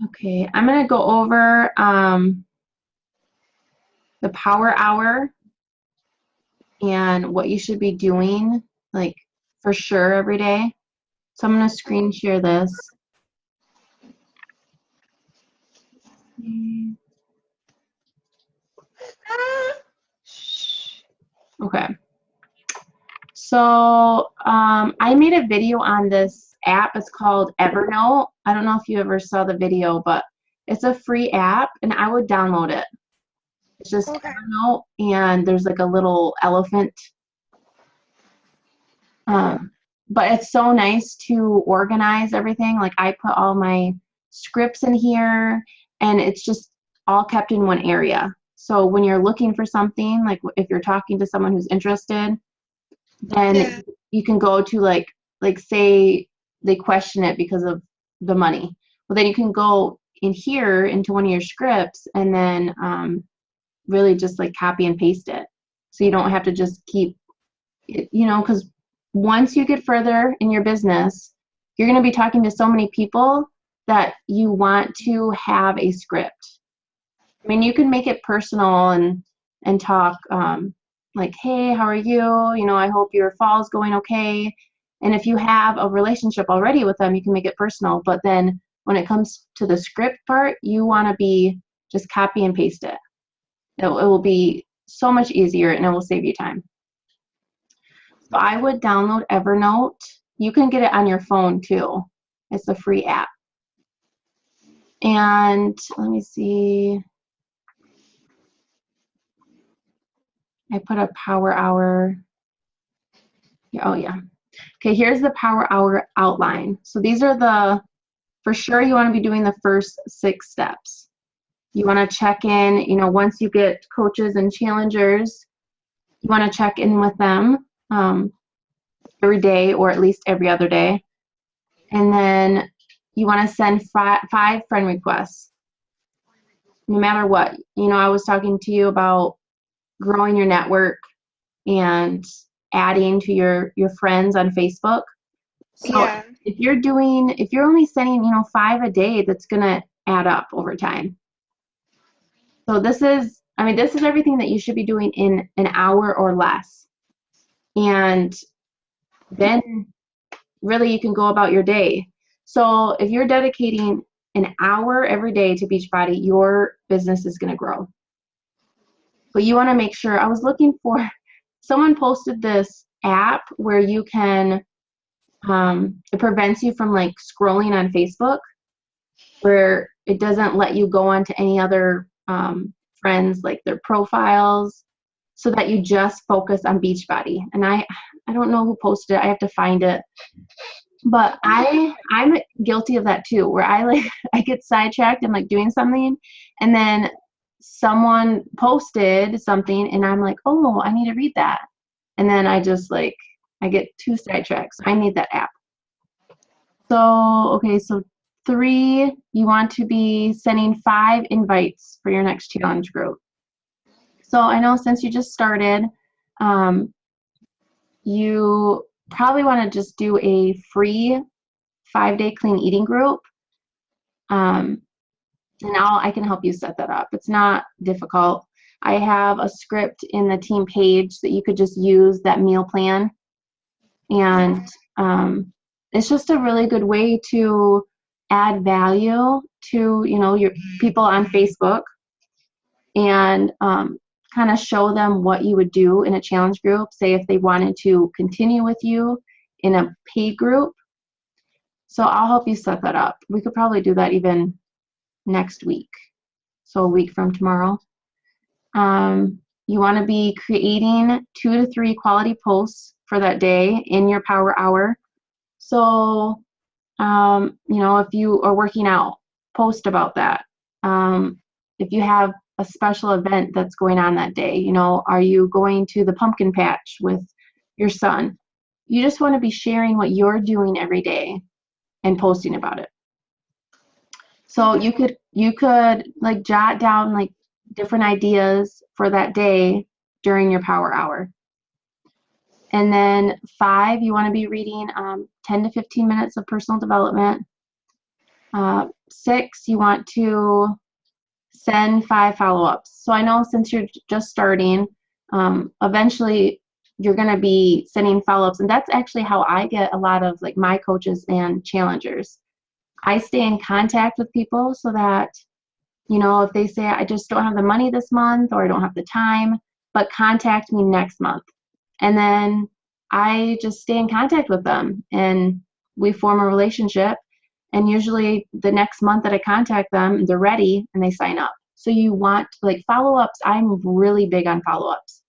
Okay, I'm going to go over the power hour and what you should be doing, like for sure every day. So I'm going to screen share this. Okay. So I made a video on this app. It's called Evernote. I don't know if you ever saw the video, but it's a free app and I would download it. It's just Okay. Evernote and there's like a little elephant. But it's so nice to organize everything. Like I put all my scripts in here and it's just all kept in one area. So when you're looking for something, like if you're talking to someone who's interested, then Yeah. you can go to like say they question it because of the money. Well, then you can go in here into one of your scripts and then really just like copy and paste it. So you don't have to just keep, because once you get further in your business, you're going to be talking to so many people that you want to have a script. I mean, you can make it personal and talk like, hey, how are you? I hope your fall's going okay. And if you have a relationship already with them, you can make it personal. But then when it comes to the script part, you want to be just copy and paste it. It will be so much easier and it will save you time. So I would download Evernote. You can get it on your phone too. It's a free app. And let me see. I put a power hour. Oh, yeah. Okay, here's the power hour outline. So these are for sure you want to be doing the first 6 steps. You want to check in, once you get coaches and challengers, you want to check in with them every day or at least every other day. And then you want to send 5 friend requests, no matter what. I was talking to you about growing your network and adding to your friends on Facebook. So Yeah. if you're only sending, 5 a day, that's going to add up over time. So this is everything that you should be doing in an hour or less. And then really you can go about your day. So if you're dedicating an hour every day to Beachbody, your business is going to grow. But you want to make sure, I was looking for, someone posted this app where you can, it prevents you from like scrolling on Facebook, where it doesn't let you go onto any other friends, like their profiles, so that you just focus on Beachbody. And I don't know who posted it. I have to find it. But I'm guilty of that too, where I get sidetracked and like doing something, and then someone posted something, and I'm like, oh, I need to read that, and then I just like I get too sidetracked. So I need that app. So okay, so 3, you want to be sending 5 invites for your next challenge group. So I know since you just started, you probably want to just do a free 5-day clean eating group. And I can help you set that up. It's not difficult. I have a script in the team page that you could just use that meal plan. And it's just a really good way to add value to, your people on Facebook and kind of show them what you would do in a challenge group. Say if they wanted to continue with you in a paid group. So I'll help you set that up. We could probably do that even next week. So a week from tomorrow. You want to be creating 2 to 3 quality posts for that day in your power hour. So, if you are working out, post about that. If you have a special event that's going on that day, are you going to the pumpkin patch with your son? You just want to be sharing what you're doing every day and posting about it. So you could like jot down like different ideas for that day during your power hour. And then 5, you want to be reading 10 to 15 minutes of personal development. 6, you want to send 5 follow-ups. So I know since you're just starting, eventually you're going to be sending follow-ups, and that's actually how I get a lot of like my coaches and challengers. I stay in contact with people so that, you know, if they say I just don't have the money this month or I don't have the time, but contact me next month. And then I just stay in contact with them and we form a relationship. And usually the next month that I contact them, they're ready and they sign up. So you want like follow-ups. I'm really big on follow-ups.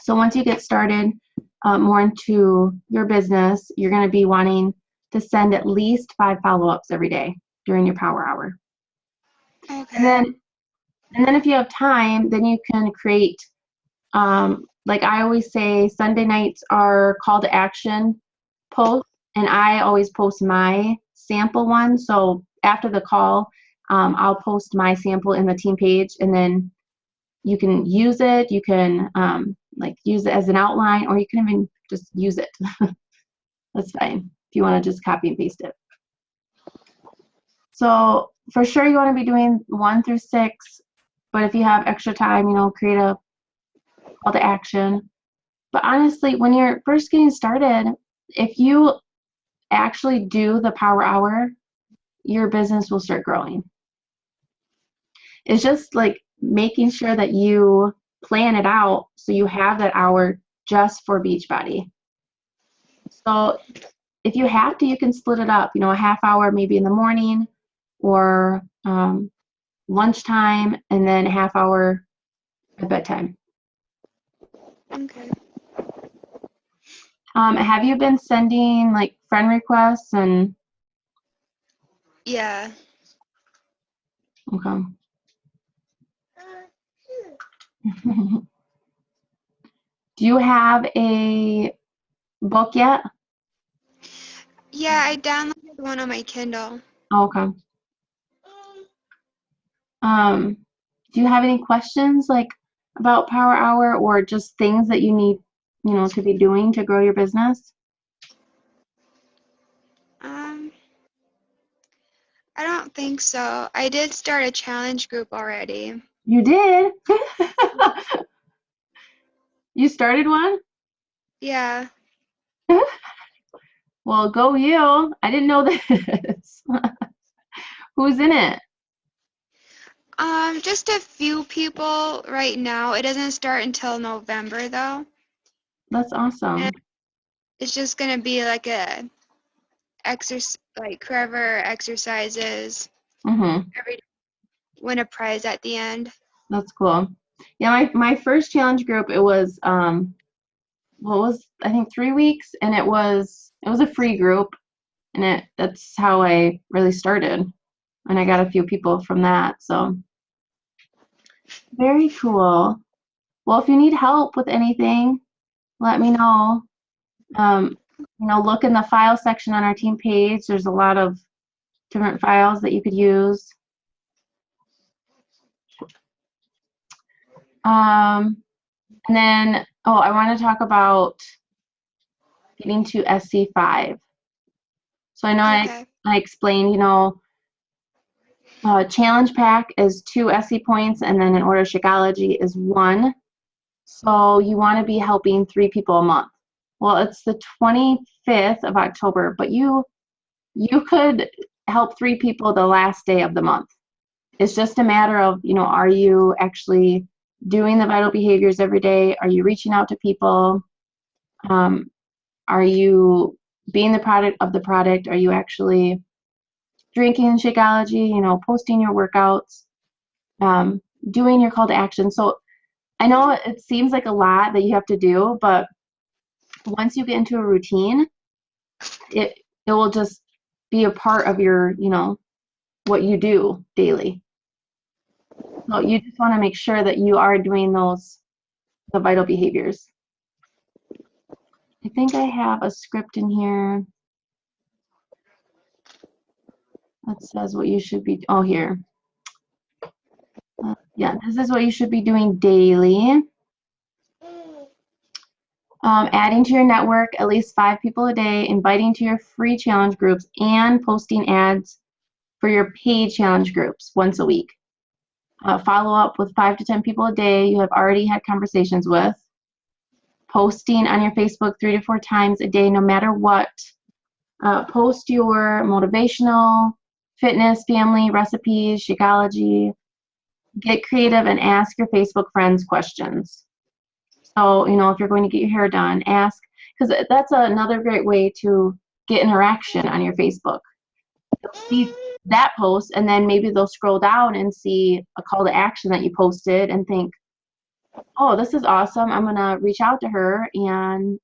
So once you get started more into your business, you're going to be wanting to send at least 5 follow-ups every day during your power hour. Okay. And then if you have time, then you can create, like I always say, Sunday nights are call to action posts, and I always post my sample one. So after the call, I'll post my sample in the team page, and then you can use it. You can like use it as an outline, or you can even just use it. That's fine if you want to just copy and paste it. So for sure you want to be doing 1 through 6, but if you have extra time, you know, create a call to action. But honestly, when you're first getting started, if you actually do the power hour, your business will start growing. It's just like making sure that you plan it out so you have that hour just for Beachbody. So if you have to, you can split it up, you know, a half hour maybe in the morning or lunchtime, and then a half hour at bedtime. Okay. Have you been sending like friend requests and Yeah. okay. Do you have a book yet? Yeah, I downloaded one on my Kindle. Oh, okay. Do you have any questions like about Power Hour or just things that you need, you know, to be doing to grow your business? Um, I don't think so. I did start a challenge group already. You did? You started one? Yeah. Well, go you. I didn't know this. Who's in it? Just a few people right now. It doesn't start until November though. That's awesome. And it's just gonna be like a like whoever exercises Mm-hmm. every day win a prize at the end. That's cool. Yeah, my first challenge group, it was what was I think 3 weeks, and it was a free group, and that's how I really started, and I got a few people from that. So very cool. Well, if you need help with anything, let me know. You know, look in the file section on our team page. There's a lot of different files that you could use. And then, oh, I want to talk about getting to SC5. So I know Okay. I explained, you know, challenge pack is 2 SC points, and then in order Shakeology is 1. So you want to be helping 3 people a month. Well, it's the 25th of October, but you could help 3 people the last day of the month. It's just a matter of, you know, are you actually doing the vital behaviors every day? Are you reaching out to people? Are you being the product of the product? Are you actually drinking Shakeology, you know, posting your workouts, doing your call to action? So I know it seems like a lot that you have to do, but once you get into a routine, it will just be a part of your, you know, what you do daily. So you just want to make sure that you are doing the vital behaviors. I think I have a script in here that says what you should be, oh, here. Yeah, this is what you should be doing daily. Adding to your network at least 5 people a day, inviting to your free challenge groups, and posting ads for your paid challenge groups once a week. Follow up with 5 to 10 people a day you have already had conversations with. Posting on your Facebook 3 to 4 times a day, no matter what. Post your motivational, fitness, family, recipes, Shakeology. Get creative and ask your Facebook friends questions. So, if you're going to get your hair done, ask, because that's another great way to get interaction on your Facebook. They'll see that post, and then maybe they'll scroll down and see a call to action that you posted and think, oh, this is awesome. I'm going to reach out to her and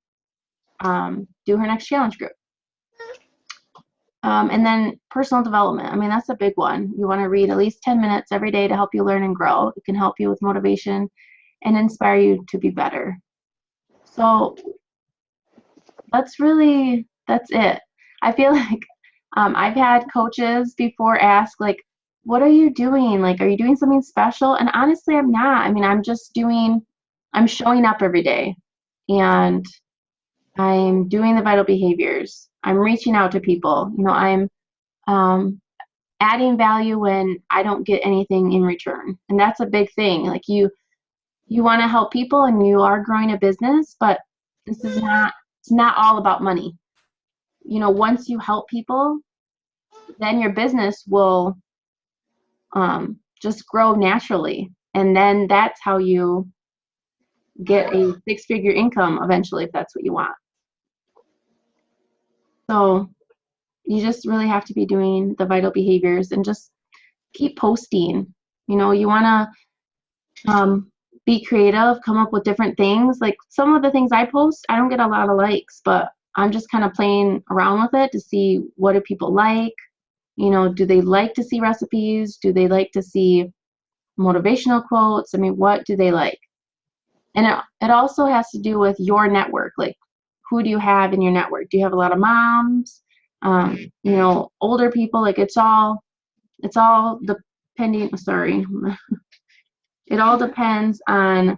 do her next challenge group. And then personal development. I mean, that's a big one. You want to read at least 10 minutes every day to help you learn and grow. It can help you with motivation and inspire you to be better. So that's it. I feel like I've had coaches before ask, like, what are you doing? Like, are you doing something special? And honestly, I'm not. I mean, I'm showing up every day, and I'm doing the vital behaviors. I'm reaching out to people. I'm adding value when I don't get anything in return. And that's a big thing. Like, you want to help people and you are growing a business, but it's not all about money. Once you help people, then your business will just grow naturally. And then that's how you get a 6-figure income eventually, if that's what you want. So you just really have to be doing the vital behaviors and just keep posting. You want to be creative, come up with different things. Like, some of the things I post, I don't get a lot of likes, but I'm just kind of playing around with it to see, what do people like? Do they like to see recipes? Do they like to see motivational quotes? I mean, what do they like? And it also has to do with your network. Like, who do you have in your network? Do you have a lot of moms? Older people? Like, it's all depending. Sorry. It all depends on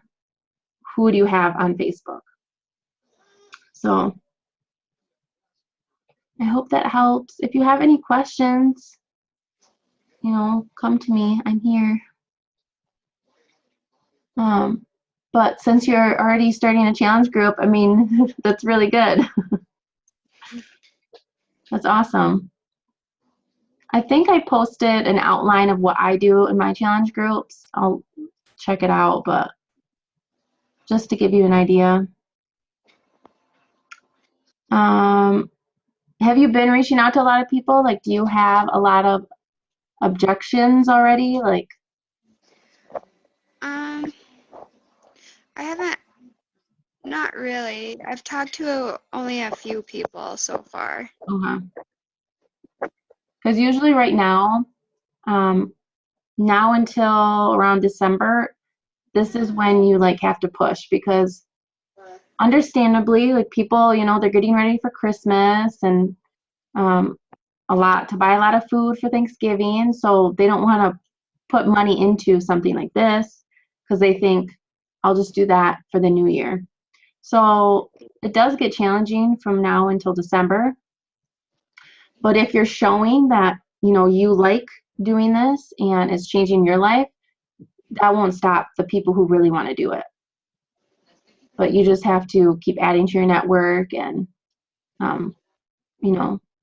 who do you have on Facebook. So I hope that helps. If you have any questions, come to me. I'm here. But since you're already starting a challenge group, I mean, that's really good. That's awesome. I think I posted an outline of what I do in my challenge groups. I'll check it out, but just to give you an idea. Have you been reaching out to a lot of people? Like, do you have a lot of objections already? Like, I haven't, not really. I've talked to only a few people so far. Because usually right now, now until around December, this is when you have to push, because understandably, like, people, they're getting ready for Christmas and to buy a lot of food for Thanksgiving, so they don't want to put money into something like this because they think, I'll just do that for the new year. So it does get challenging from now until December. But if you're showing that, you like doing this and it's changing your life, that won't stop the people who really want to do it. But you just have to keep adding to your network and,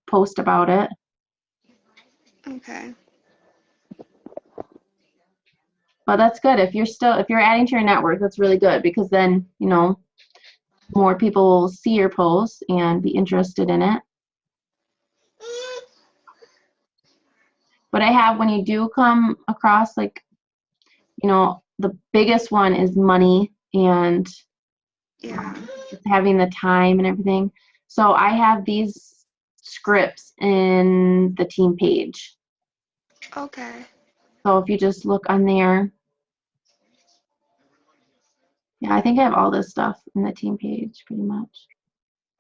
post about it. Okay. But that's good. If you're adding to your network, that's really good, because then, more people will see your posts and be interested in it. But when you do come across, the biggest one is money and having the time and everything. So I have these scripts in the team page. Okay. So if you just look on there, I think I have all this stuff in the team page pretty much.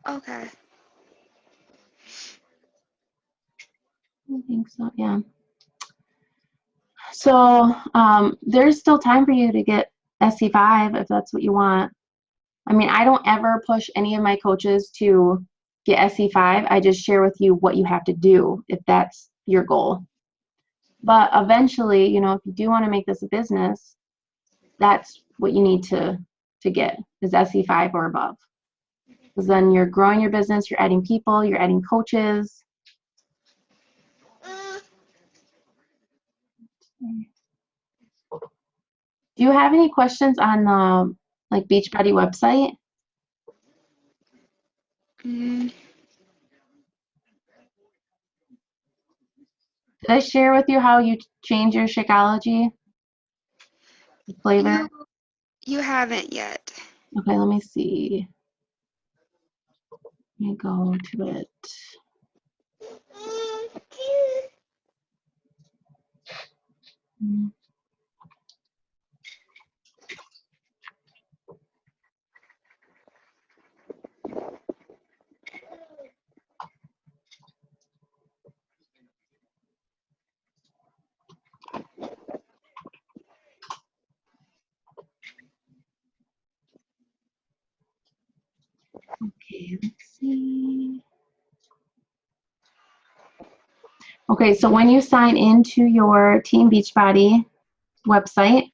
Okay. I think so, yeah. So there's still time for you to get SC5 if that's what you want. I mean, I don't ever push any of my coaches to get SC5. I just share with you what you have to do if that's your goal. But eventually, you know, if you do want to make this a business, that's what you need to get is SE5 or above. Because then you're growing your business, you're adding people, you're adding coaches. Do you have any questions on the like Beachbody website? Mm, Did I share with you how you change your Shakeology flavor? you haven't yet. Okay, let me see. Let me go to it. Mm. Okay, let's see. Okay, so when you sign into your Team Beachbody website,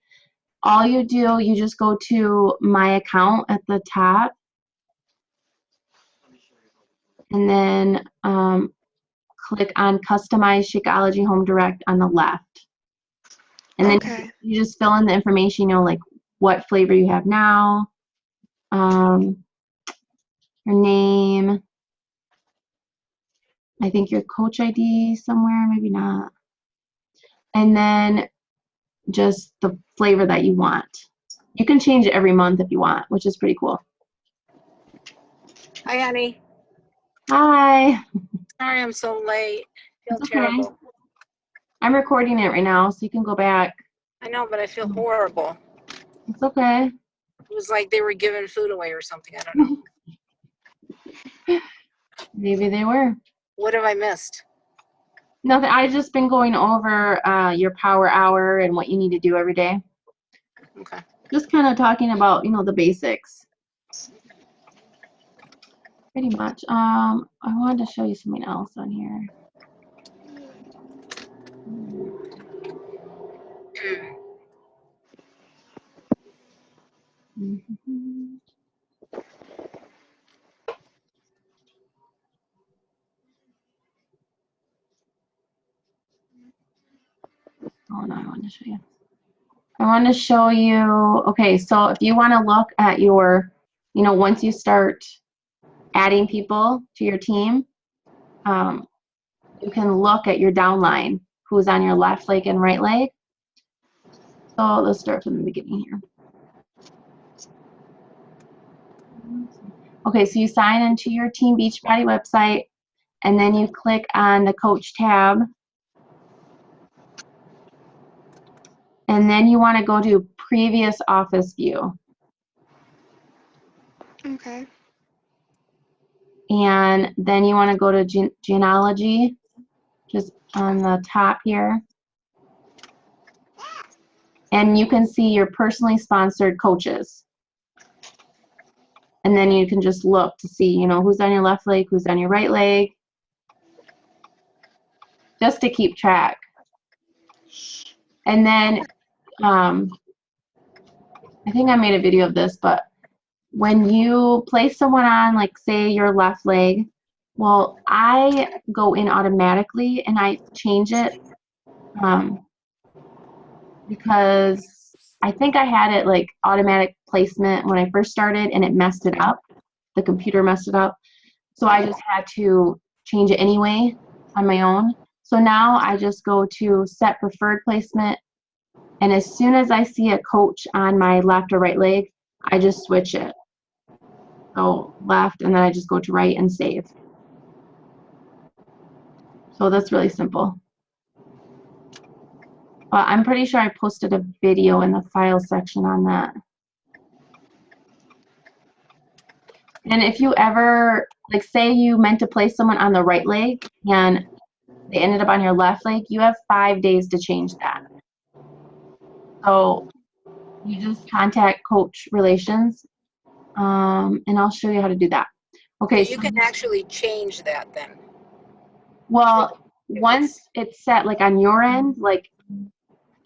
all you do, you just go to My Account at the top, and then click on Customize Shakeology Home Direct on the left. And then Okay. you just fill in the information, you know, like what flavor you have now, your name, I think your coach ID somewhere, maybe not. And then just the flavor that you want. You can change it every month if you want, which is pretty cool. Hi, honey. Hi. Sorry I'm so late. I feel It's okay. terrible. I'm recording it right now, so you can go back. I know, but I feel horrible. It's okay. It was like they were giving food away or something. I don't know. Maybe they were. What have I missed? Nothing. I've just been going over your power hour and what you need to do every day. Okay. Just kind of talking about, you know, the basics. Pretty much. I wanted to show you something else on here. Mhm. Oh no, I want to show you. I want to show you, okay, so if you want to look at your, you know, once you start adding people to your team, you can look at your downline, who's on your left leg and right leg. So let's start from the beginning here. Okay, so you sign into your Team Beachbody website, and then you click on the Coach tab. And then you want to go to Previous Office View. Okay. And then you want to go to Genealogy, just on the top here. And you can see your personally sponsored coaches. And then you can just look to see, you know, who's on your left leg, who's on your right leg, just to keep track. And then, I think I made a video of this, but when you place someone on, like, say, your left leg, well, I go in automatically and I change it because I think I had it like automatic placement when I first started and it messed it up. The computer messed it up. So I just had to change it anyway on my own. So now I just go to set preferred placement, and as soon as I see a coach on my left or right leg, I just switch it. So left, and then I just go to right and save. So that's really simple. But I'm pretty sure I posted a video in the file section on that. And if you ever, like, say you meant to place someone on the right leg and they ended up on your left leg, you have 5 days to change that. So you just contact Coach Relations, and I'll show you how to do that. Okay. So you can actually change that then. Well, once it's set, like on your end, like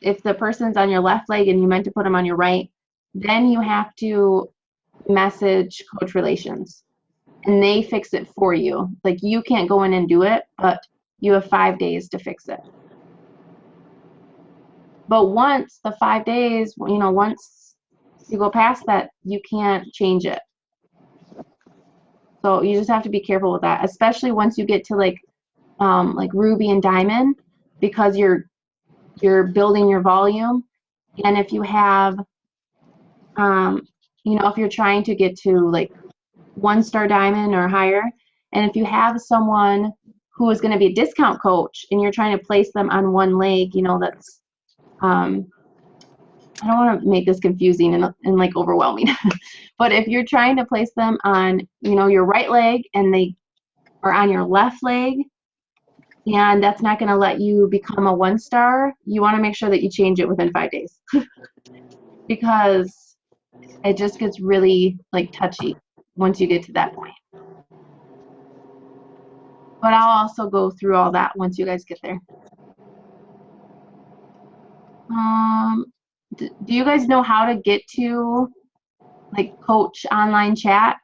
if the person's on your left leg and you meant to put them on your right, then you have to message coach relations and they fix it for you. Like you can't go in and do it, but you have 5 days to fix it. But once the 5 days, once you go past that, you can't change it. So you just have to be careful with that, especially once you get to like Ruby and Diamond, because you're building your volume. And if you have, if you're trying to get to like 1-star Diamond or higher, and if you have someone who is going to be a discount coach and you're trying to place them on one leg, that's, I don't want to make this confusing and like overwhelming, but if you're trying to place them on, your right leg and they are on your left leg, and that's not going to let you become a 1-star, you want to make sure that you change it within 5 days because it just gets really like touchy once you get to that point. But I'll also go through all that once you guys get there. Do you guys know how to get to like coach online chat?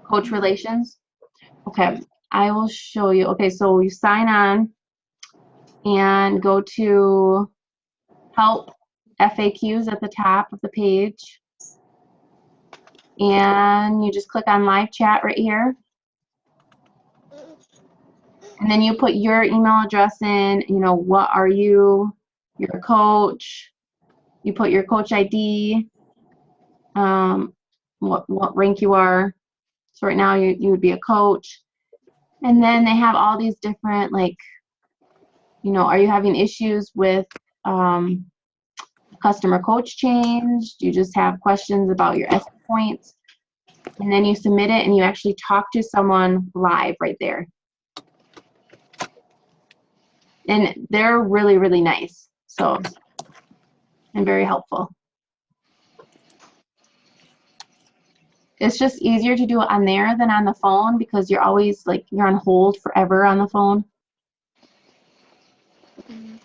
Coach relations? Okay, I will show you. Okay, so you sign on and go to help FAQs at the top of the page. And you just click on live chat right here. And then you put your email address in, what are you? You're a coach. You put your coach ID, what rank you are. So right now you would be a coach. And then they have all these different, like, are you having issues with customer coach change? Do you just have questions about your SE points? And then you submit it and you actually talk to someone live right there. And they're really, really nice. So, and very helpful. It's just easier to do it on there than on the phone because you're always like, you're on hold forever on the phone. I'm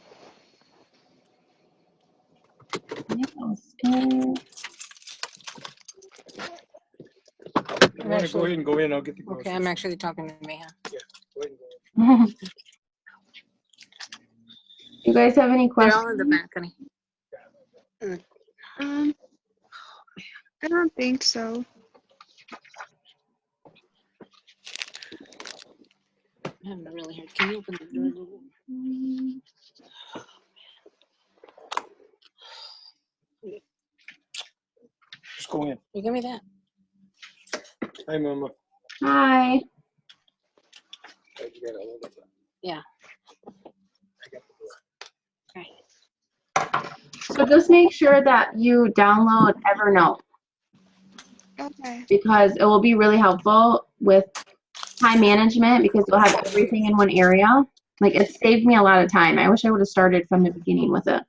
gonna go ahead and go in. I'll get the groceries. Okay, I'm actually talking to me. Go ahead and go in. You guys have any They're questions? all in the back, honey. I don't think so. I haven't really heard. Can you open the door a little? Just go in. You give me that. Hi, Mama. Hi. Yeah. So just make sure that you download Evernote Okay. because it will be really helpful with time management because you'll have everything in one area. Like it saved me a lot of time. I wish I would have started from the beginning with it.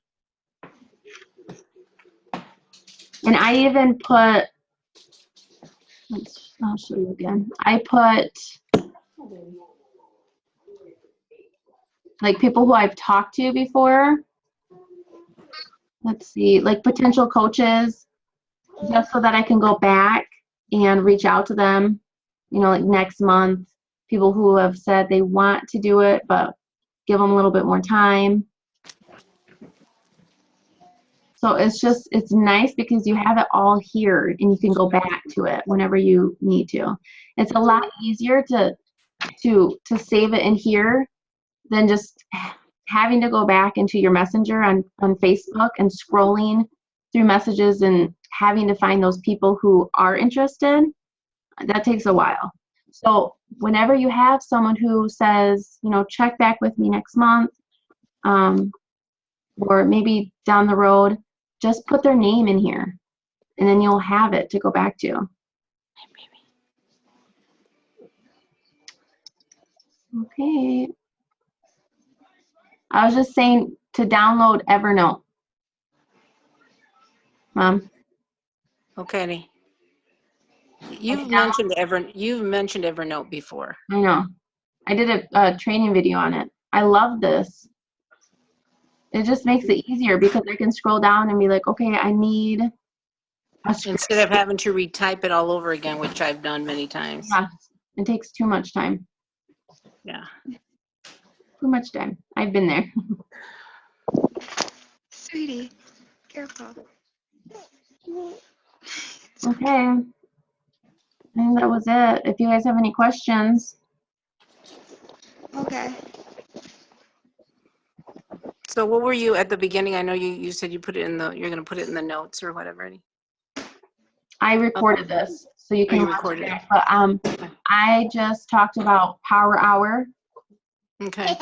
And I even put, I'll show you again. I put like people who I've talked to before. Let's see, like potential coaches, just so that I can go back and reach out to them, like next month, people who have said they want to do it, but give them a little bit more time. So it's nice because you have it all here and you can go back to it whenever you need to. It's a lot easier to save it in here than just having to go back into your messenger on Facebook and scrolling through messages and having to find those people who are interested. That takes a while. So whenever you have someone who says, check back with me next month, or maybe down the road, just put their name in here and then you'll have it to go back to. Okay. I was just saying to download Evernote. Mom. Okay. You've mentioned Evernote before. I know. I did a training video on it. I love this. It just makes it easier because I can scroll down and be like, okay, I need a script. Instead of having to retype it all over again, which I've done many times. Yes, it takes too much time. Yeah. Too much time. I've been there. Sweetie, careful. Okay. I think that was it. If you guys have any questions. Okay. So what were you at the beginning? I know you said you put it in you're going to put it in the notes or whatever. I recorded this, so you Oh, can you watch recorded it it. back. But I just talked about power hour Okay.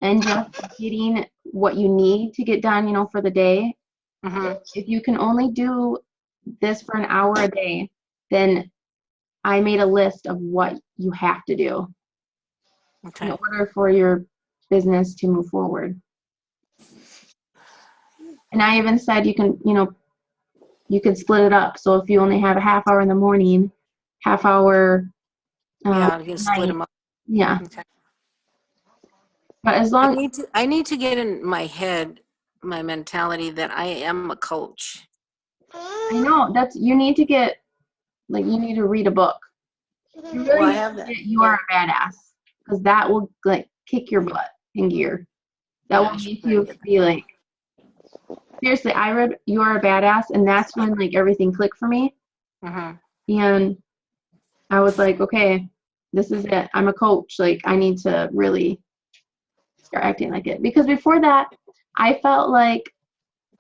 and just getting what you need to get done, for the day. Mm-hmm. If you can only do this for an hour a day, then I made a list of what you have to do in Okay. order for your business to move forward. And I even said you can split it up. So if you only have a half hour in the morning, half hour Yeah, you can split night, them up. yeah. Okay. But as I long need to get in my head, my mentality that I am a coach. I know you need to get you need to read a book. You really Well, I need have to that. get You Are a Badass, because that will kick your butt in gear. That Yeah, I will should make try you to get be seriously. I read You Are a Badass, and that's when everything clicked for me. Mm-hmm. And I was like, okay, this is it. I'm a coach. I need to really start acting like it. Because before that, I felt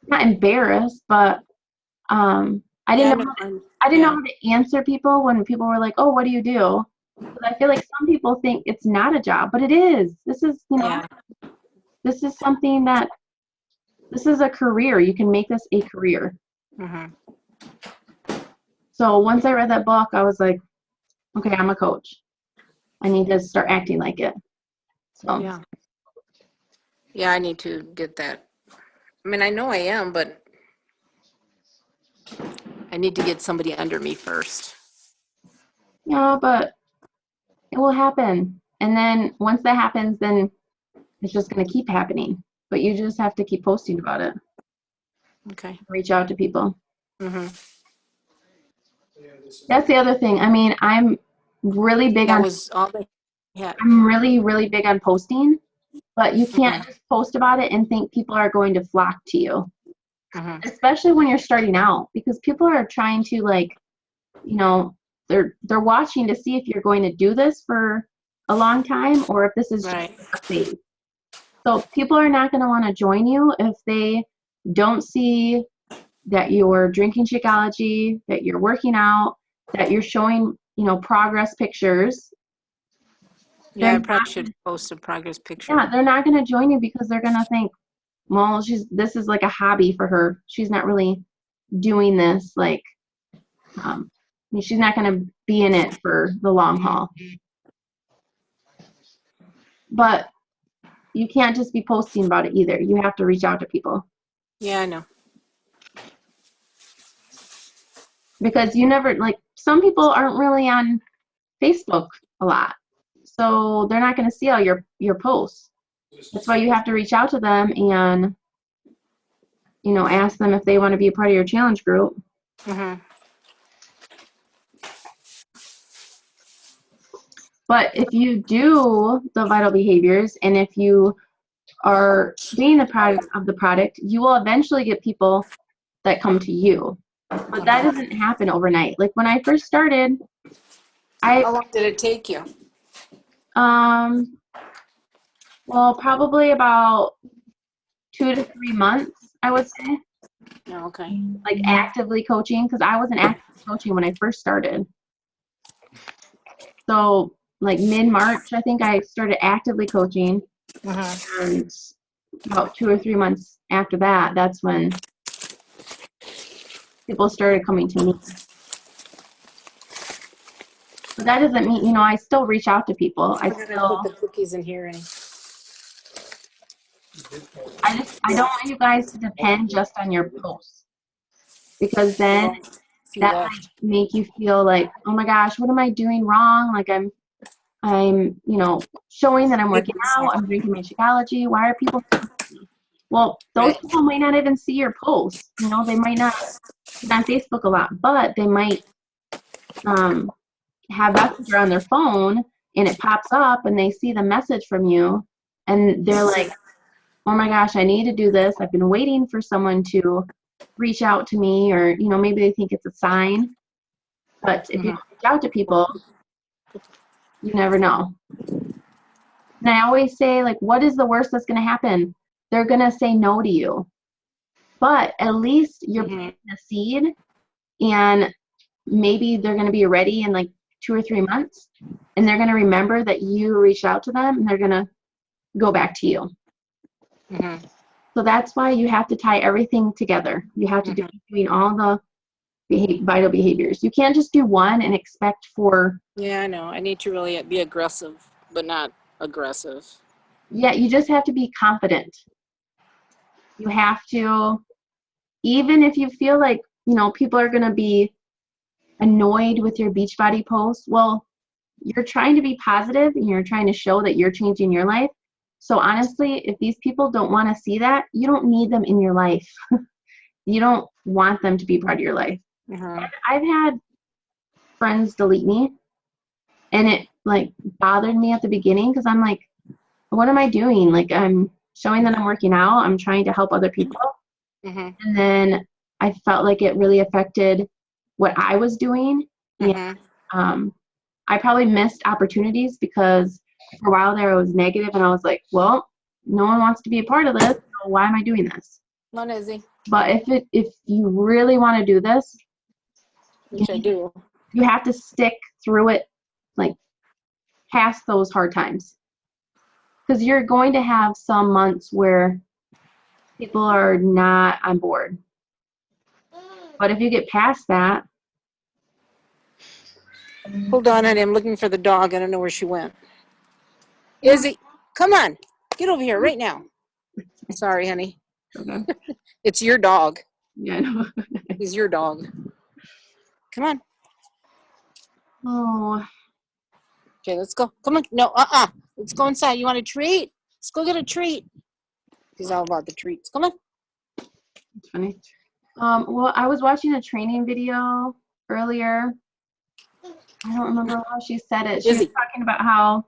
not embarrassed, but I didn't know I didn't know how to answer people when people were like, "Oh, what do you do?" But I feel like some people think it's not a job, but it is. This is, this is something this is a career. You can make this a career. Mm-hmm. So once I read that book, I was like, okay, I'm a coach. I need to start acting like it. So Yeah, I need to get that. I mean, I know I am, but I need to get somebody under me first. yeah, but it will happen. And then once that happens, then it's just going to keep happening. But you just have to keep posting about it. Okay. Reach out to people. Mm-hmm. That's the other thing. I mean, I'm really big That on was all they had. I'm really, really big on posting, but you can't just post about it and think people are going to flock to you, especially when you're starting out, because people are trying to they're watching to see if you're going to do this for a long time or if this is just a phase. So people are not going to want to join you if they don't see that you're drinking Shakeology, that you're working out, that you're showing, progress pictures. Yeah, I probably should post a progress picture. Yeah, they're not going to join you because they're going to think, well, this is like a hobby for her. She's not really doing this I mean, she's not going to be in it for the long haul. But you can't just be posting about it either. You have to reach out to people. Yeah, I know. Because you never, some people aren't really on Facebook a lot. So they're not going to see all your posts. That's why you have to reach out to them and, ask them if they want to be a part of your challenge group. Mm-hmm. But if you do the vital behaviors and if you are being the product of the product, you will eventually get people that come to you. But that doesn't happen overnight. Like when I first started, How long did it take you? Well, probably about 2 to 3 months, I would say. Oh, okay. Actively coaching, because I wasn't actively coaching when I first started. So mid-March, I think I started actively coaching. And about 2 or 3 months after that, that's when people started coming to me. But that doesn't mean, I still reach out to people. I'm gonna put the cookies in here. I don't want you guys to depend just on your posts, because then that might make you feel like, oh my gosh, what am I doing wrong? I'm, showing that I'm working out, I'm drinking my Shakeology. Why are people following me? Well, those Right. people might not even see your posts. They might not get on Facebook a lot, but they might have Messenger on their phone and it pops up and they see the message from you and they're like, oh my gosh, I need to do this. I've been waiting for someone to reach out to me, or, maybe they think it's a sign. But if you don't reach out to people, you never know. And I always say, like, what is the worst that's going to happen? They're going to say no to you. But at least you're planting a seed, and maybe they're going to be ready in like 2 or 3 months, and they're going to remember that you reached out to them, and they're going to go back to you. So that's why you have to tie everything together. You have to do doing all the vital behaviors. You can't just do one and expect for. Yeah, I know. I need to really be aggressive, but not aggressive. Yeah, you just have to be confident. You have to, even if you feel like, people are going to be annoyed with your Beachbody post, well, you're trying to be positive and you're trying to show that you're changing your life. So honestly, if these people don't want to see that, you don't need them in your life. You don't want them to be part of your life. I've had friends delete me, and it like bothered me at the beginning because I'm like, what am I doing? Like, I'm showing that I'm working out. I'm trying to help other people. And then I felt like it really affected what I was doing. And I probably missed opportunities because for a while there I was negative and I was like, well, no one wants to be a part of this, so why am I doing this? Come on, Izzy. But if you really want to do this, Which I do. you have to stick through it, like past those hard times. Because you're going to have some months where people are not on board. But if you get past that. Hold on, honey. I'm looking for the dog. I don't know where she went. Izzy, come on. Get over here right now. Sorry, honey. Okay. It's your dog. Yeah, I know. He's your dog. Come on. Oh. Okay, let's go. Come on. No, let's go inside. You want a treat? Let's go get a treat. He's all about the treats. Come on. It's funny. Well, I was watching a training video earlier. I don't remember how she said it. She was talking about how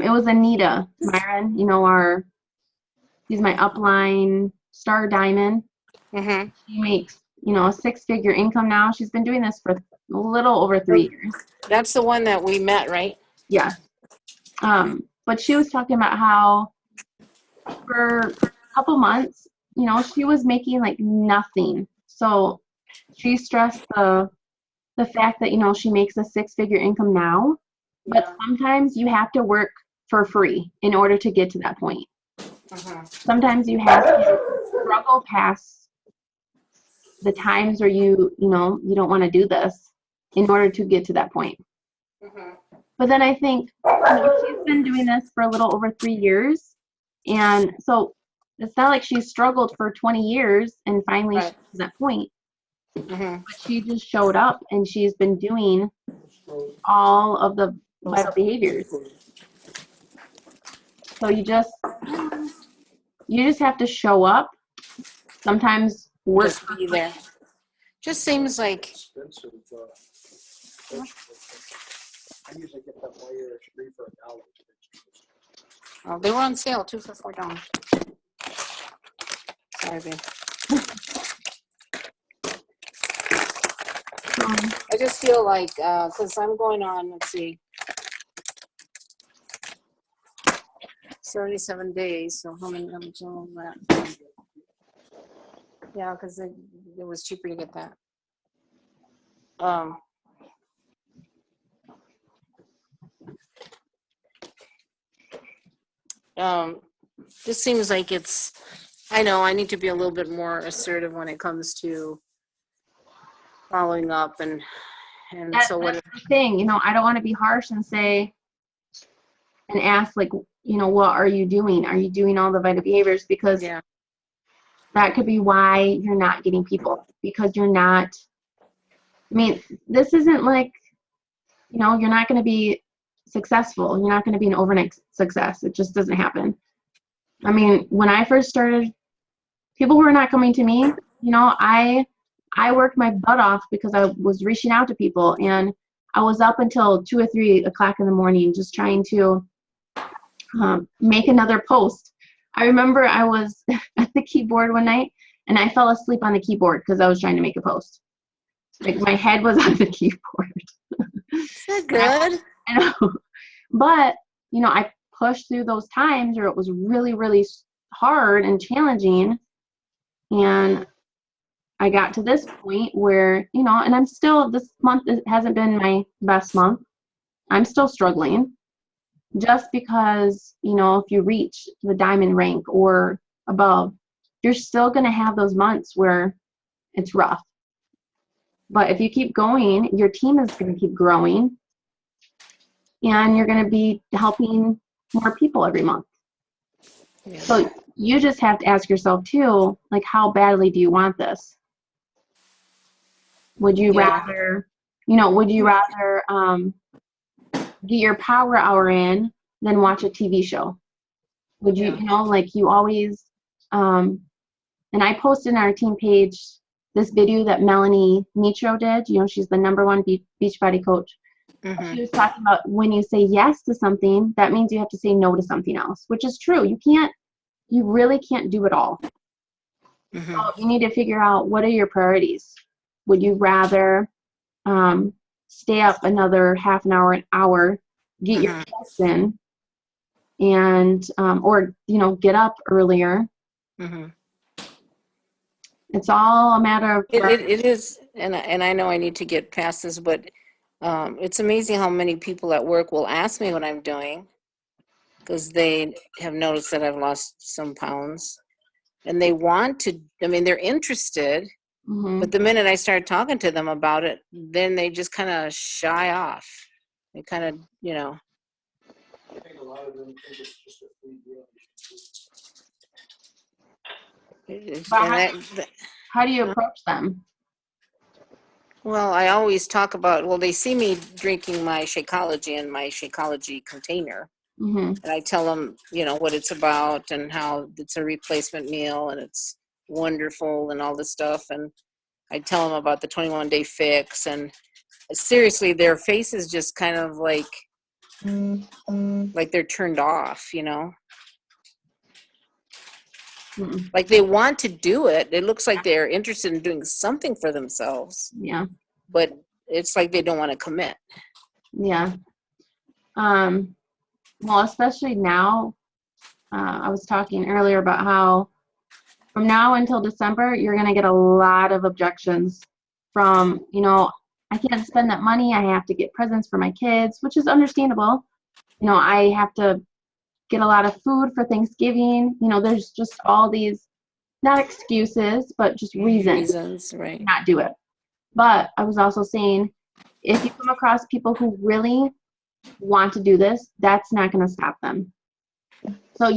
it was Anita Myron, she's my upline star diamond. She makes, a 6-figure income now. She's been doing this for a little over 3 years. That's the one that we met, right? Yeah. But she was talking about how for a couple months, she was making like nothing. So she stressed the fact that, she makes a 6-figure income now, but sometimes you have to work for free in order to get to that point. Sometimes you have to struggle past the times where you don't want to do this in order to get to that point. But then I think, she's been doing this for a little over 3 years. And so it's not like she's struggled for 20 years and finally she's to that point. But she just showed up and she's been doing all of the vital behaviors. So you just have to show up. Sometimes work. Just be there. Just seems like. Expensive. I usually get that wire free for $1. Oh, they were on sale, 2 for $4. Sorry, babe. I just feel like, because I'm going on, let's see, 77 days. So how much of that? Yeah, because it was cheaper to get that. This seems like it's, I know I need to be a little bit more assertive when it comes to following up and so what that's the thing, I don't want to be harsh and say and ask like, what are you doing? Are you doing all the vital behaviors? Because that could be why you're not getting people, because you're not, this isn't like, you're not going to be successful. You're not going to be an overnight success. It just doesn't happen. I mean, when I first started, people who were not coming to me, I worked my butt off because I was reaching out to people, and I was up until 2 or 3 o'clock in the morning just trying to make another post. I remember I was at the keyboard one night and I fell asleep on the keyboard because I was trying to make a post. Like my head was on the keyboard. Is that good? I know. But, I pushed through those times where it was really, really hard and challenging. And I got to this point where, and I'm still, this month hasn't been my best month. I'm still struggling just because, if you reach the diamond rank or above, you're still going to have those months where it's rough. But if you keep going, your team is going to keep growing and you're going to be helping more people every month. Yeah. So you just have to ask yourself too, like, how badly do you want this? Would you rather, get your power hour in than watch a TV show? Would you, you always, and I posted on our team page this video that Melanie Mitro did. She's the #1 beach body coach. Mm-hmm. She was talking about when you say yes to something, that means you have to say no to something else, which is true. You really can't do it all. Mm-hmm. So you need to figure out, what are your priorities? Would you rather stay up another half an hour, an hour, get your steps in, and or get up earlier? Mm-hmm. It's all a matter of It is, and I know I need to get past this, but it's amazing how many people at work will ask me what I'm doing because they have noticed that I've lost some pounds, and they want to. I mean, they're interested, but the minute I start talking to them about it, then they just kind of shy off. They kind of, I think a lot of them think it's just a free deal. How do you approach them? Well, I always talk about, they see me drinking my Shakeology in my Shakeology container. Mm-hmm. And I tell them, what it's about and how it's a replacement meal and it's wonderful and all this stuff. And I tell them about the 21-day fix. And seriously, their faces just kind of like they're turned off, Mm-hmm. Like they want to do it. It looks like they're interested in doing something for themselves. Yeah. But it's like they don't want to commit. Yeah. Well, especially now, I was talking earlier about how from now until December, you're going to get a lot of objections from, I can't spend that money. I have to get presents for my kids, which is understandable. I have to get a lot of food for Thanksgiving. There's just all these, not excuses, but just reasons Right. to not do it. But I was also saying, if you come across people who really want to do this, that's not going to stop them. So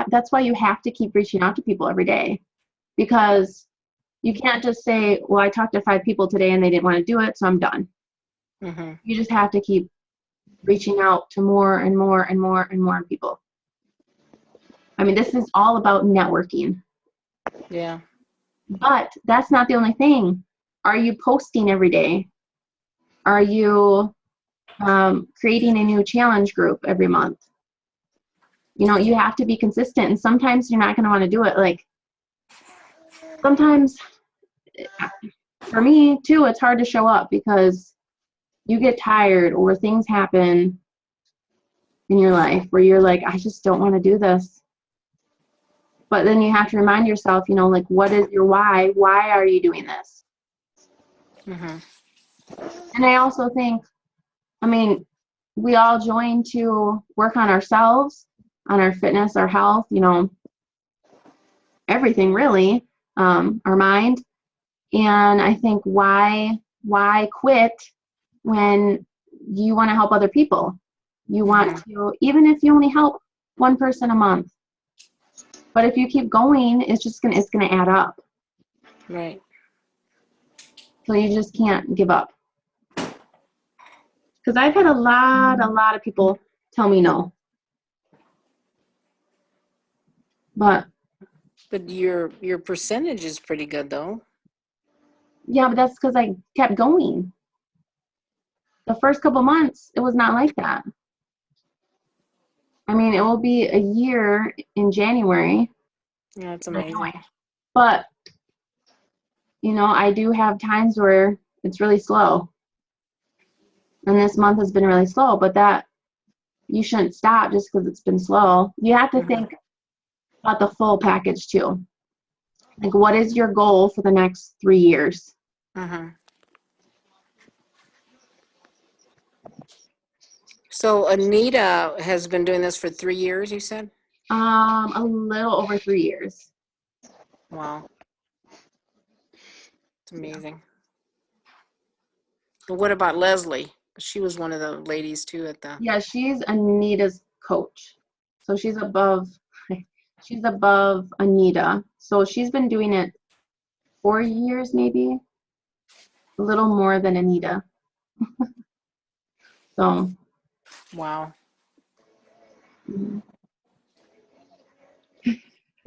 that's why you have to keep reaching out to people every day, because you can't just say, well, I talked to 5 people today and they didn't want to do it, so I'm done. Mm-hmm. You just have to keep reaching out to more and more and more and more people. I mean, this is all about networking. Yeah. But that's not the only thing. Are you posting every day? Are you creating a new challenge group every month? You have to be consistent, and sometimes you're not going to want to do it. Like, sometimes, for me too, it's hard to show up because you get tired or things happen in your life where you're like, I just don't want to do this. But then you have to remind yourself, like, what is your why? Why are you doing this? Mm-hmm. And I also think, we all join to work on ourselves, on our fitness, our health, everything really, our mind. And I think why quit when you want to help other people? You want to, even if you only help one person a month. But if you keep going, it's going to add up. Right. So you just can't give up. Because I've had a lot of people tell me no. But But your percentage is pretty good though. yeah, but that's because I kept going. The first couple months, it was not like that. I mean, it will be a year in January, Yeah, it's amazing. but you know, I do have times where it's really slow. And this month has been really slow, but that you shouldn't stop just because it's been slow. You have to think about the full package too. Like, what is your goal for the next 3 years? Uh-huh. So Anita has been doing this for 3 years, you said? A little over 3 years. Wow. It's amazing. But what about Leslie? She was one of the ladies too at the. Yeah, she's Anita's coach. So she's above Anita. So she's been doing it 4 years, maybe a little more than Anita. So Wow. the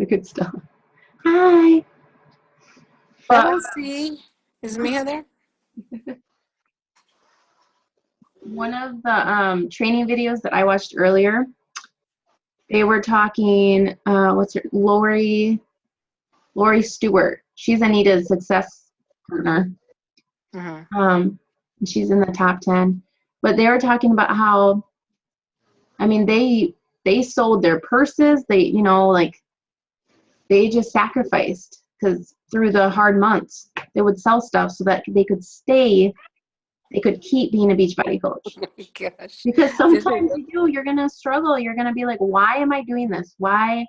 good stuff. Hi. I But don't see. Is Miha there? one of the training videos that I watched earlier, they were talking, what's her, Lori Stewart. She's Anita's success partner. Uh-huh. She's in the top 10. But they were talking about how, I mean, they sold their purses. They, you know, like they just sacrificed because through the hard months, they would sell stuff so that they could keep being a Beachbody coach. Oh my gosh. Because sometimes you're going to struggle. You're going to be like, why am I doing this? Why,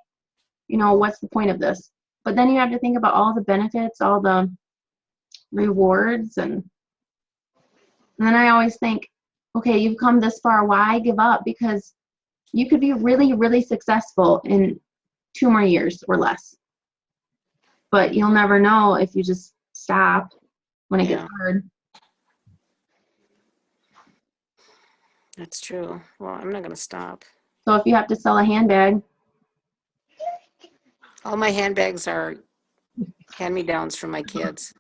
you know, what's the point of this? But then you have to think about all the benefits, all the rewards. And then I always think, okay, you've come this far. Why give up? Because you could be really, really successful in 2 more years or less. But you'll never know if you just stop when it gets hard. That's true. Well, I'm not going to stop. So if you have to sell a handbag, All my handbags are hand-me-downs from my kids.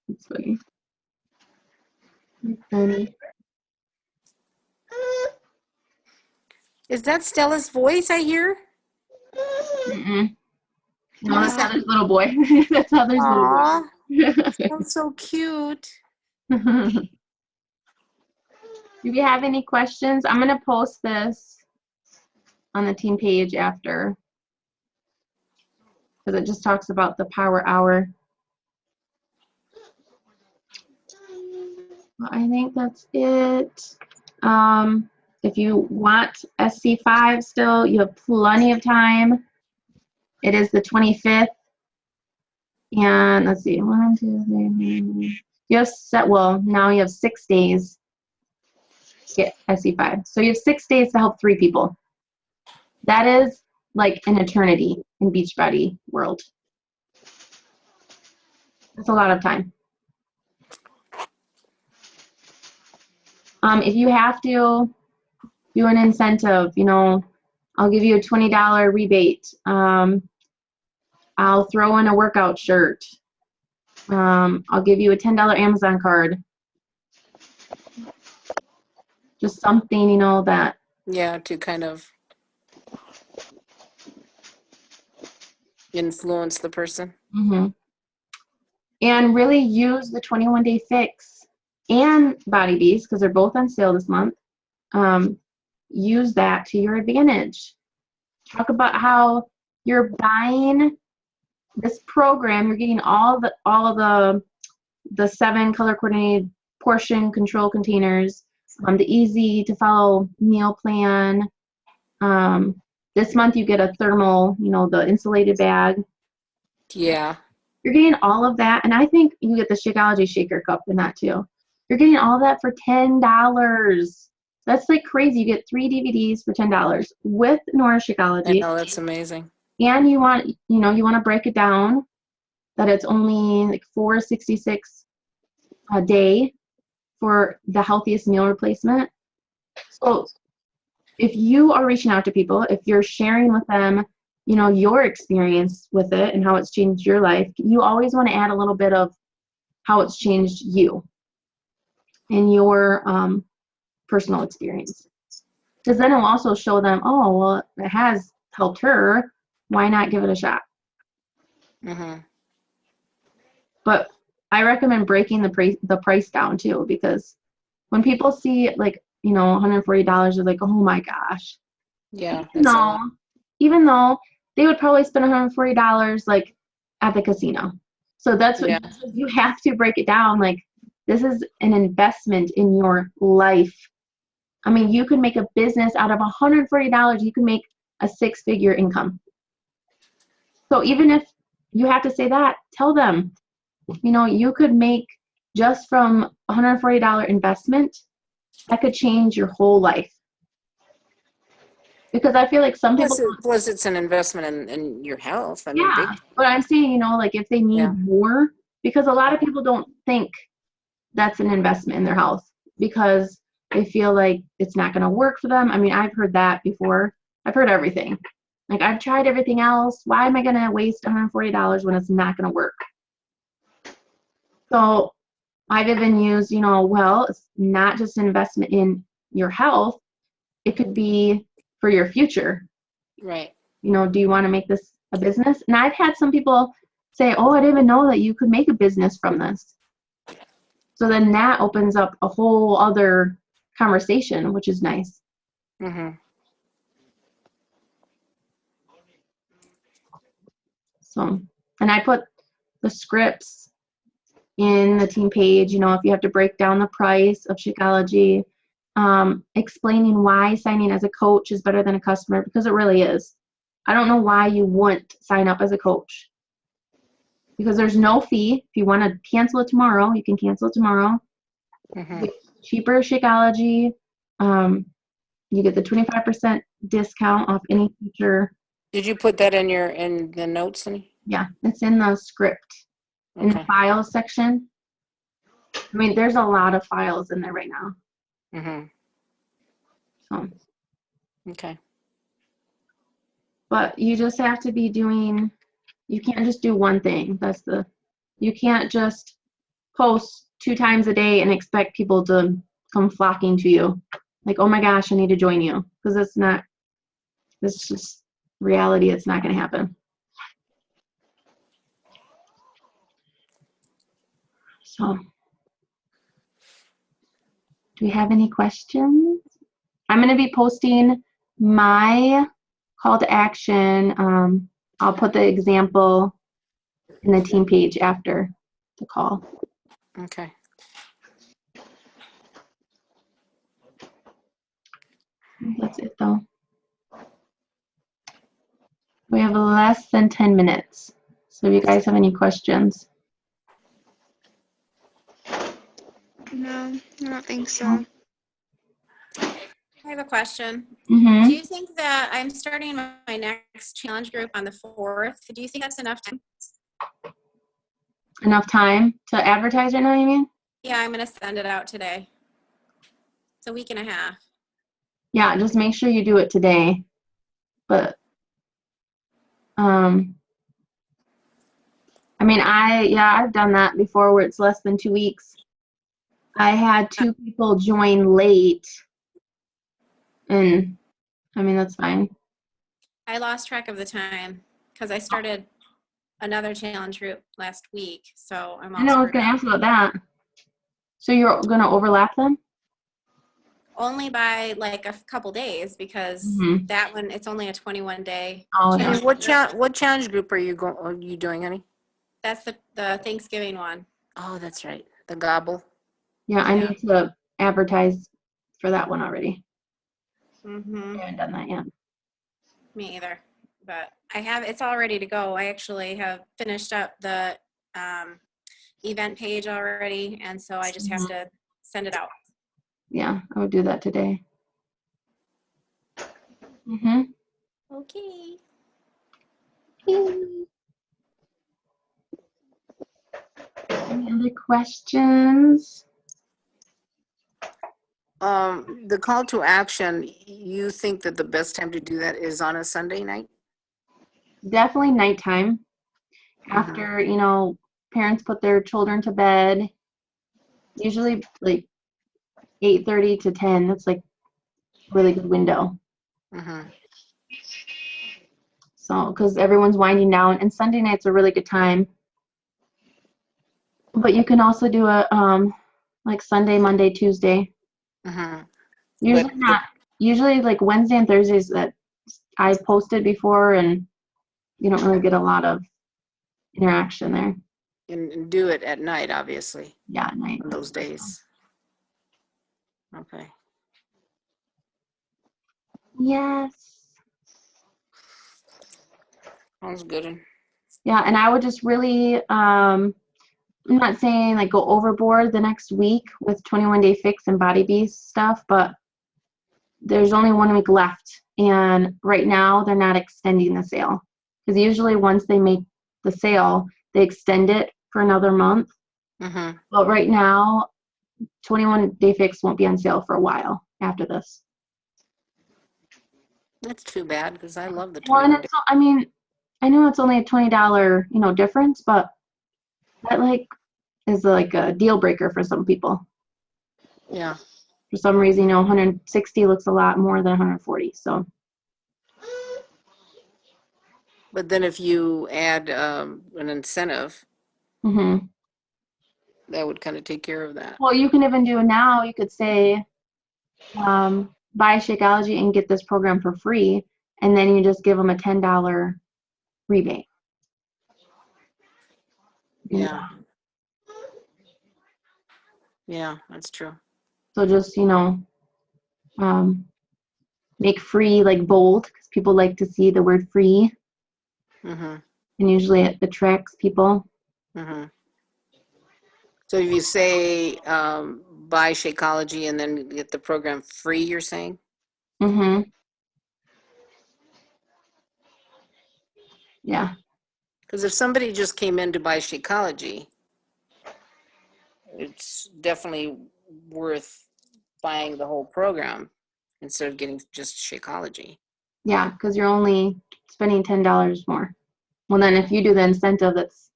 it's funny. It's funny. Is that Stella's voice I hear? Mm-mm. No, that's Heather's little boy. That's Heather's little boy. Aw, sounds so cute. Do you have any questions? I'm going to post this on the team page after, because it just talks about the power hour. Well, I think that's it. If you want SC5 still, you have plenty of time. It is the 25th. And let's see, 1, 2, 3. You have now you have 6 days to get SC5. So you have 6 days to help 3 people. That is like an eternity in Beachbody world. That's a lot of time. If you have to do an incentive, you know, I'll give you a $20 rebate. I'll throw in a workout shirt. I'll give you a $10 Amazon card. Just something, you know, that. Yeah, to kind of influence the person. Mm-hmm. And really use the 21-day fix and Body Beast, because they're both on sale this month. Use that to your advantage. Talk about how you're buying this program. You're getting all of the 7 color coordinated portion control containers, the easy to follow meal plan. This month you get a thermal, you know, the insulated bag. Yeah. You're getting all of that, and I think you get the Shakeology shaker cup in that too. You're getting all that for $10. That's like crazy. You get 3 DVDs for $10 with Nora I Shakeology. know, that's amazing. And you want to break it down that it's only like $4.66 a day for the healthiest meal replacement. So if you are reaching out to people, if you're sharing with them, you know, your experience with it and how it's changed your life, you always want to add a little bit of how it's changed you and your personal experience. Because then it'll also show them, oh, well, it has helped her. Why not give it a shot? Mm-hmm. But I recommend breaking the price down too, because when people see like, you know, $140, they're like, oh my gosh. Yeah. Even That's a though, lot. even though they would probably spend $140 like at the casino. So that's what Yeah. you have to break it down. Like, this is an investment in your life. I mean, you could make a business out of $140. You can make a 6-figure income. So even if you have to say that, tell them, you know, you could make just from $140 investment, that could change your whole life. Because I feel like some people, Plus it's an investment in your health. I mean, yeah, big. but I'm saying, you know, like if they need Yeah. more, because a lot of people don't think that's an investment in their health because they feel like it's not going to work for them. I mean, I've heard that before. I've heard everything. Like, I've tried everything else. Why am I going to waste $140 when it's not going to work? So I've even used, you know, well, it's not just an investment in your health. It could be for your future. Right. You know, do you want to make this a business? And I've had some people say, oh, I didn't even know that you could make a business from this. So then that opens up a whole other conversation, which is nice. Mm-hmm. So, and I put the scripts in the team page, you know, if you have to break down the price of Shakeology, explaining why signing as a coach is better than a customer, because it really is. I don't know why you wouldn't sign up as a coach. Because there's no fee. If you want to cancel it tomorrow, you can cancel it tomorrow. Mm-hmm. Cheaper Shakeology. You get the 25% discount off any future. Did you put that in the notes? Yeah, it's in the script, in the Okay. files section. I mean, there's a lot of files in there right now. Mm-hmm. So, Okay. but you just have to be doing, you can't just do one thing. You can't just post 2 times a day and expect people to come flocking to you. Like, oh my gosh, I need to join you. Because it's just reality. It's not going to happen. So, do we have any questions? I'm going to be posting my call to action. I'll put the example in the team page after the call. Okay. That's it though. We have less than 10 minutes. So if you guys have any questions. No, I don't think so. I have a question. Mm-hmm. Do you think that I'm starting my next challenge group on the 4th? Do you think that's enough time? Enough time to advertise right now, you mean? Yeah, I'm going to send it out today. It's a week and a half. Yeah, just make sure you do it today. But, I mean, I've done that before where it's less than 2 weeks. I had 2 people join late, and I mean, that's fine. I lost track of the time because I started another challenge group last week. So I'm all I know I was screwed going to up. ask about that. So you're going to overlap them? Only by like a couple days because Mhm. that one, it's only a 21-day. Oh, yeah. Honey, what challenge group are you doing, honey? That's the Thanksgiving one. Oh, that's right. The gobble. Yeah, I Yeah. need to advertise for that one already. Mm-hmm. I haven't done that yet. Me either. But it's all ready to go. I actually have finished up the event page already. And so I just have to send it out. Yeah, I would do that today. Mm-hmm. Okay. Any other questions? The call to action, you think that the best time to do that is on a Sunday night? Definitely nighttime after, you know, parents put their children to bed. Usually like 8:30 to 10. That's like a really good window. Mm-hmm. So, because everyone's winding down, and Sunday night's a really good time. But you can also do a like Sunday, Monday, Tuesday. Mm-hmm. Usually But- not. Usually like Wednesday and Thursdays that I posted before, and you don't really get a lot of interaction there. And do it at night, obviously, Yeah, at night. on those days. Okay. Yes. Sounds good. Yeah, and I would just really, I'm not saying like go overboard the next week with 21 Day Fix and Body Beast stuff, but there's only 1 week left. And right now they're not extending the sale. Because usually once they make the sale, they extend it for another month. Mm-hmm. But right now, 21 Day Fix won't be on sale for a while after this. That's too bad, because I love the Well, and 21 days. it's, I mean, I know it's only a $20, you know, difference, but that like is like a deal breaker for some people. Yeah. For some reason, you know, 160 looks a lot more than 140. So, But then if you add an incentive, mhm. that would kind of take care of that. Well, you can even do now, you could say, buy Shakeology and get this program for free, and then you just give them a $10 rebate. Yeah. Yeah, that's true. So just, you know, make free like bold, because people like to see the word free, Mm-hmm. and usually it attracts people. Mm-hmm. So if you say buy Shakeology and then get the program free, you're saying? Mm-hmm. Yeah. Because if somebody just came in to buy Shakeology, it's definitely worth buying the whole program instead of getting just Shakeology. Yeah, because you're only spending $10 more. Well, then if you do the incentive, that's,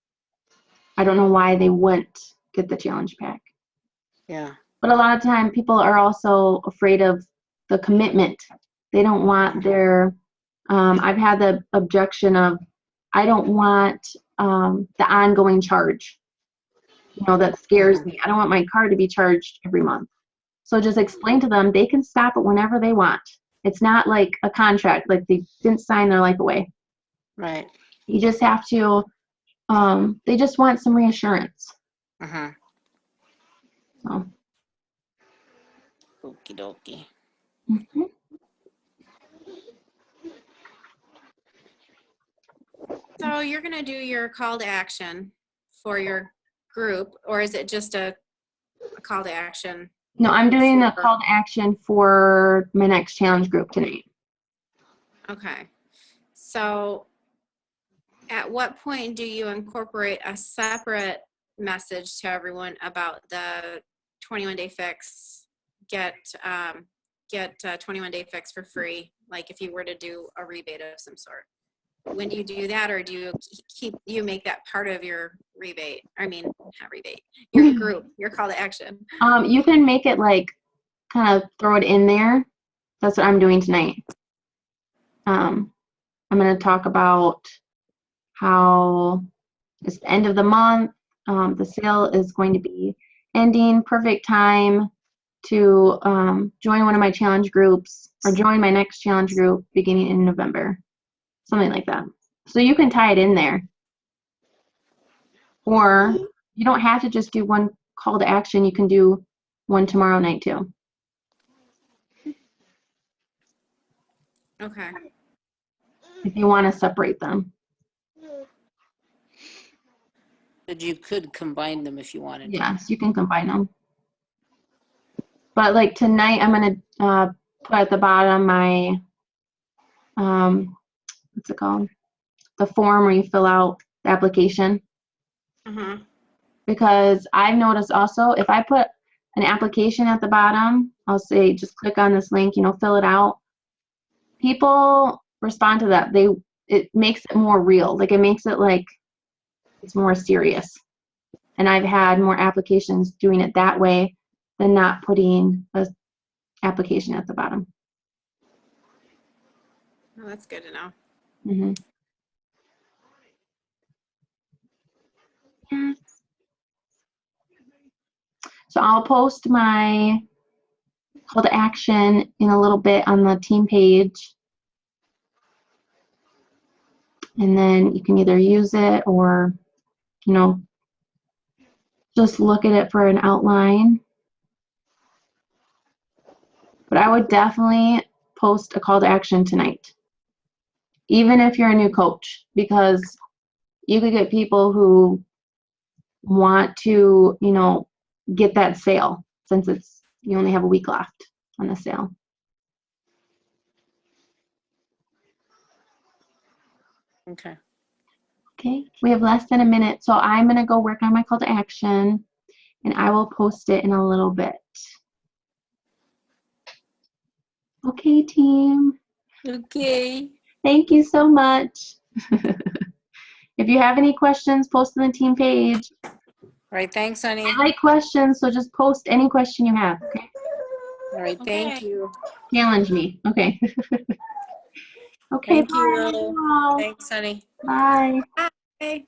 I don't know why they wouldn't get the challenge pack. Yeah. But a lot of time people are also afraid of the commitment. They don't want their, I've had the objection of, I don't want the ongoing charge. You know, that scares me. I don't want my card to be charged every month. So just explain to them they can stop it whenever they want. It's not like a contract, like they didn't sign their life away. Right. You just have to, they just want some reassurance. Uh-huh. So, Okie dokie. mhm. So you're gonna do your call to action for your group, or is it just a call to action? No, I'm doing a call to action for my next challenge group tonight. Okay. So at what point do you incorporate a separate message to everyone about the 21 Day Fix, get 21 Day Fix for free, like if you were to do a rebate of some sort? When do you do that, or do you make that part of your rebate? I mean, not rebate, your group, your call to action. You can make it like, kind of throw it in there. That's what I'm doing tonight. I'm going to talk about how it's the end of the month. The sale is going to be ending. Perfect time to join one of my challenge groups or join my next challenge group beginning in November. Something like that. So you can tie it in there. Or you don't have to just do one call to action. You can do one tomorrow night too. Okay. If you want to separate them. But you could combine them if you wanted to. Yes, you can combine them. But like tonight, I'm going to put at the bottom my, what's it called? The form where you fill out the application. Uh-huh. Because I've noticed also, if I put an application at the bottom I'll say, just click on this link, fill it out. People respond to that. It makes it more real. Like, it makes it like it's more serious. And I've had more applications doing it that way than not putting a application at the bottom. Oh, that's good to know. Mm-hmm. Yes. So I'll post my call to action in a little bit on the team page. And then you can either use it or, just look at it for an outline. But I would definitely post a call to action tonight, even if you're a new coach, because you could get people who want to, get that sale, since you only have a week left on the sale. Okay. Okay, we have less than a minute, so I'm going to go work on my call to action, and I will post it in a little bit. Okay, team. Okay. Thank you so much. If you have any questions, post on the team page. All right. Thanks, honey. I like questions, so just post any question you have, okay? All right. Thank Okay. you. Challenge me, okay? Okay, Thank you. bye. Thanks, honey. Bye. Bye.